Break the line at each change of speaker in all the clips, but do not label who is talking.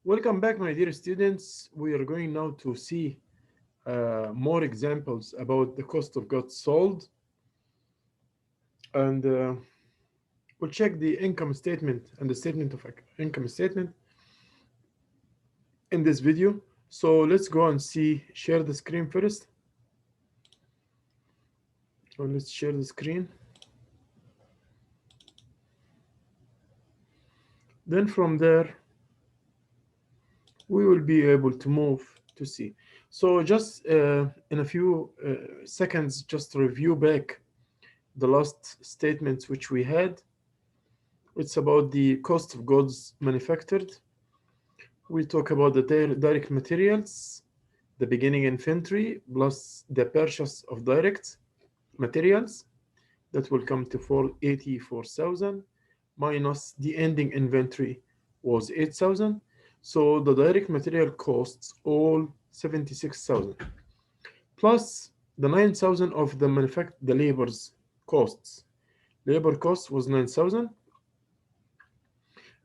Welcome back, my dear students. We are going now to see more examples about the cost of goods sold, and we'll check the income statement and the statement of income statement in this video. So let's go and share the screen first. So let's share the screen. Then from there, we will be able to move to see. So just in a few seconds, just to review back the last statements which we had. It's about the cost of goods manufactured. We talk about the direct materials, the beginning inventory, plus the purchase of direct materials. That will come to 484,000 minus the ending inventory was 8,000. So the direct material costs all 76,000 plus the 9,000 of the labor's costs. Labor cost was 9,000.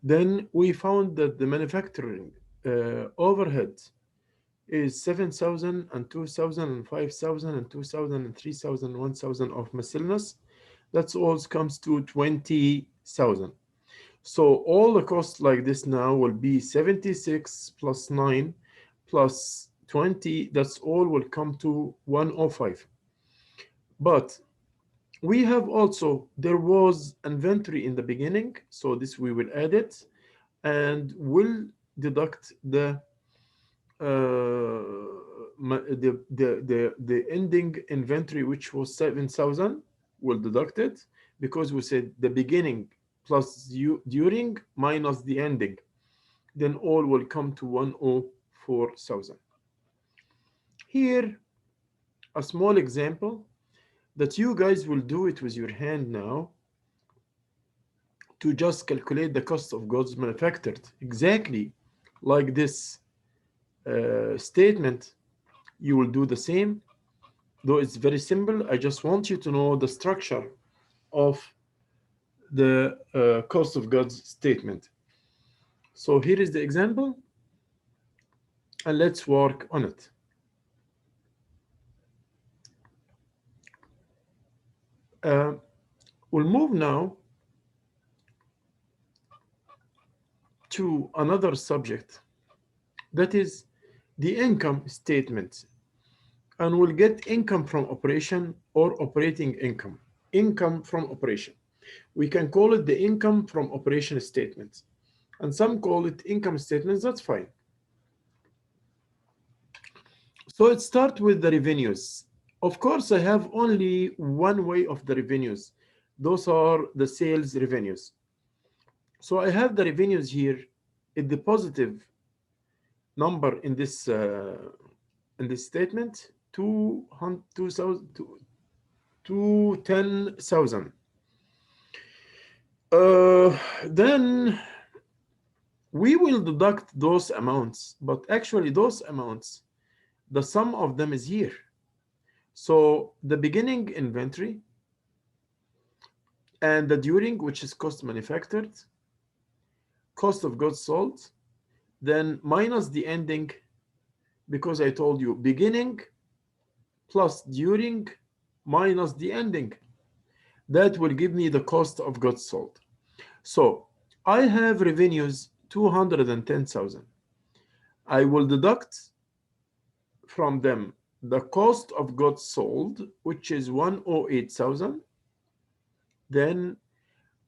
Then we found that the manufacturing overhead is 7,000 and 2,000 and 5,000 and 2,000 and 3,000, 1,000 of miscellaneous. That's all comes to 20,000. So all the costs like this now will be 76 plus 9 plus 20. That's all will come to 105. But we have also, there was inventory in the beginning. So this we will add it and will deduct the ending inventory, which was 7,000, will deduct it because we said the beginning plus during minus the ending, then all will come to 104,000. Here a small example that you guys will do it with your hand now to just calculate the cost of goods manufactured exactly like this statement. You will do the same, though it's very simple. I just want you to know the structure of the cost of goods statement. So here is the example, and let's work on it. We'll move now to another subject, that is the income statement. And we'll get income from operation or operating income. Income from operation. We can call it the income from operation statement. And some call it income statements, that's fine. So let's start with the revenues. Of course, I have only one way of the revenues. Those are the sales revenues. So I have the revenues here in the positive number in this statement, 210,000. Then we will deduct those amounts, but actually those amounts, the sum of them is here. So the beginning inventory and the during, which is cost manufactured, cost of goods sold, then minus the ending, because I told you beginning plus during minus the ending. That will give me the cost of goods sold. So I have revenues 210,000. I will deduct from them the cost of goods sold, which is 108,000. Then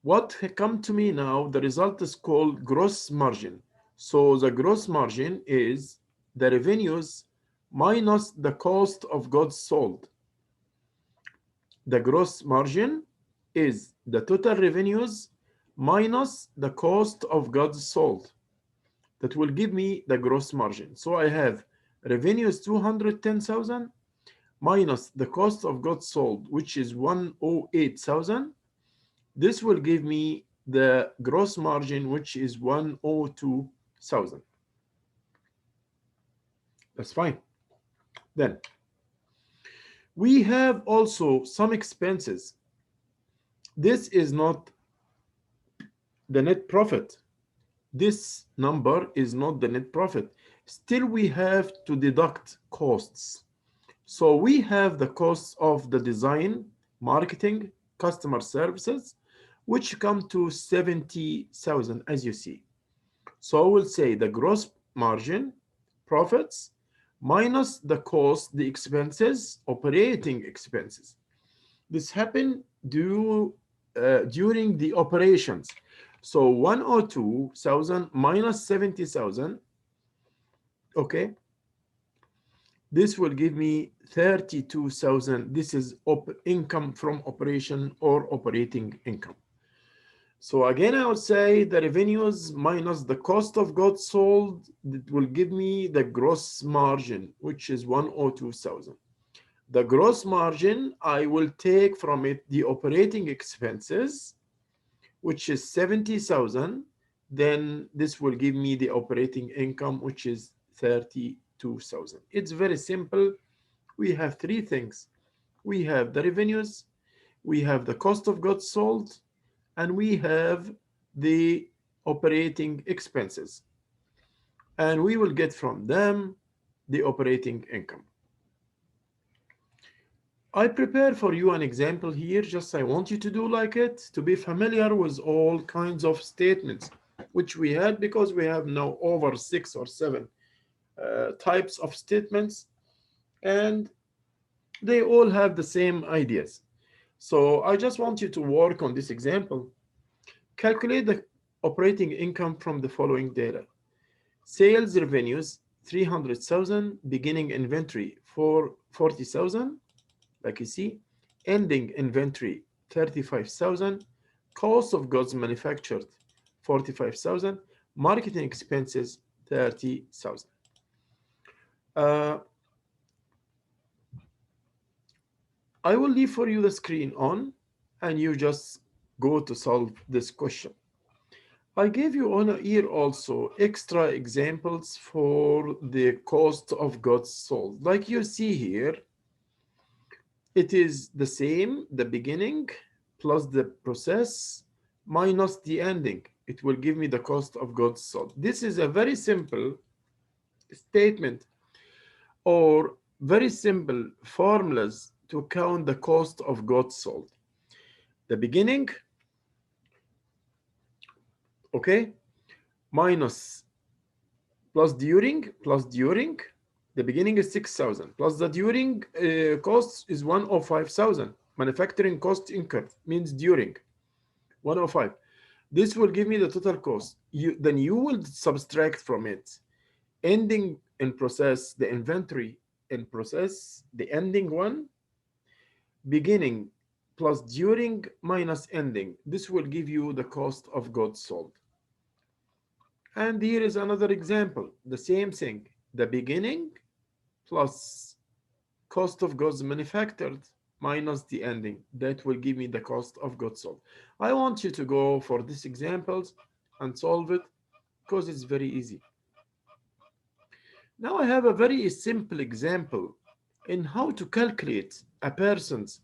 what come to me now, the result is called gross margin. So the gross margin is the revenues minus the cost of goods sold. The gross margin is the total revenues minus the cost of goods sold. That will give me the gross margin. So I have revenues 210,000 minus the cost of goods sold, which is 108,000. This will give me the gross margin, which is 102,000. That's fine. Then we have also some expenses. This is not the net profit. This number is not the net profit. Still, we have to deduct costs. So we have the costs of the design, marketing, customer services, which come to 70,000 as you see. So we'll say the gross margin, profits, minus the cost, the expenses, operating expenses. This happened during the operations. So 102,000 minus 70,000, okay? This will give me 32,000. This is income from operation or operating income. So again, I would say the revenues minus the cost of goods sold, that will give me the gross margin, which is 102,000. The gross margin, I will take from it the operating expenses, which is 70,000. Then this will give me the operating income, which is 32,000. It's very simple. We have three things. We have the revenues, we have the cost of goods sold, and we have the operating expenses. And we will get from them the operating income. I prepare for you an example here, just I want you to do like it, to be familiar with all kinds of statements, which we had because we have now over 6 or 7 types of statements, and they all have the same ideas. So I just want you to work on this example. Calculate the operating income from the following data. Sales revenues 300,000, beginning inventory for 40,000, like you see, ending inventory 35,000, cost of goods manufactured 45,000, marketing expenses 30,000. I will leave for you the screen on and you just go to solve this question. I gave you on here also extra examples for the cost of goods sold. Like you see here, it is the same, the beginning plus the process minus the ending. It will give me the cost of goods sold. This is a very simple statement or very simple formulas to count the cost of goods sold. The beginning, okay, minus plus during, the beginning is 6,000 plus the during costs is 105,000. Manufacturing cost incurred means during 105. This will give me the total cost. Then you will subtract from it ending in process, the inventory in process, the ending one, beginning plus during minus ending. This will give you the cost of goods sold. And here is another example, the same thing, the beginning plus cost of goods manufactured minus the ending. That will give me the cost of goods sold. I want you to go for these examples and solve it because it's very easy. Now I have a very simple example in how to calculate a person's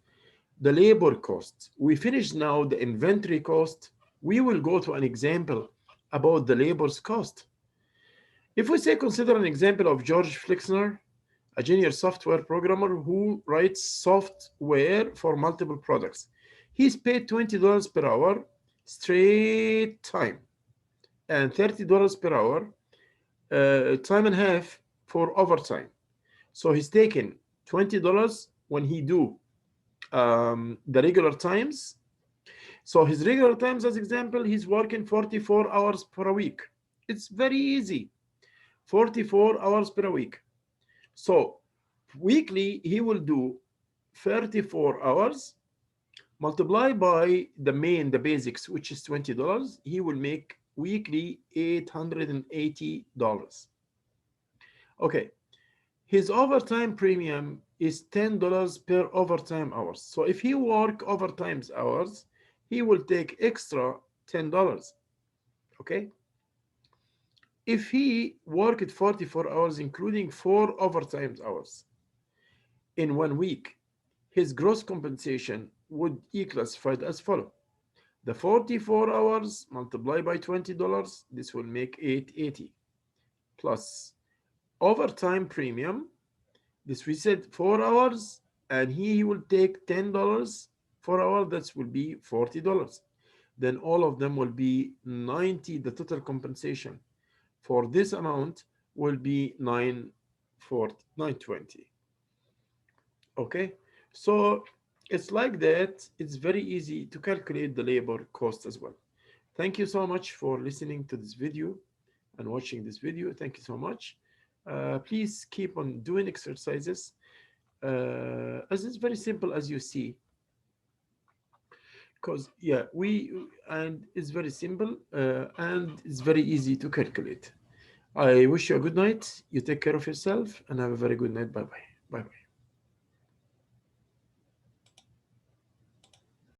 the labor cost. We finished now the inventory cost. We will go to an example about the labor's cost. If we say consider an example of George Flexner, a junior software programmer who writes software for multiple products. He's paid $20 per hour straight time and $30 per hour time and a half for overtime. So he's taken $20 when he do the regular times. So his regular times, as example, he's working 44 hours per week. It's very easy, 44 hours per week. So weekly, he will do 34 hours, multiply by the basics, which is $20. He will make weekly $880. Okay, his overtime premium is $10 per overtime hours. So if he work overtime hours, he will take extra $10. Okay. If he worked 44 hours, including 4 overtime hours in 1 week, his gross compensation would be classified as follows. The 44 hours multiplied by $20, this will make 880 plus overtime premium. This we said 4 hours, and he will take $10 for hour. That will be $40. Then all of them will be 90. The total compensation for this amount will be 920. Okay, so it's like that. It's very easy to calculate the labor cost as well. Thank you so much for listening to this video and watching this video. Thank you so much. Please keep on doing exercises, as it's very simple as you see, because yeah, and it's very simple, and it's very easy to calculate. I wish you a good night. You take care of yourself and have a very good night. Bye bye. Bye bye.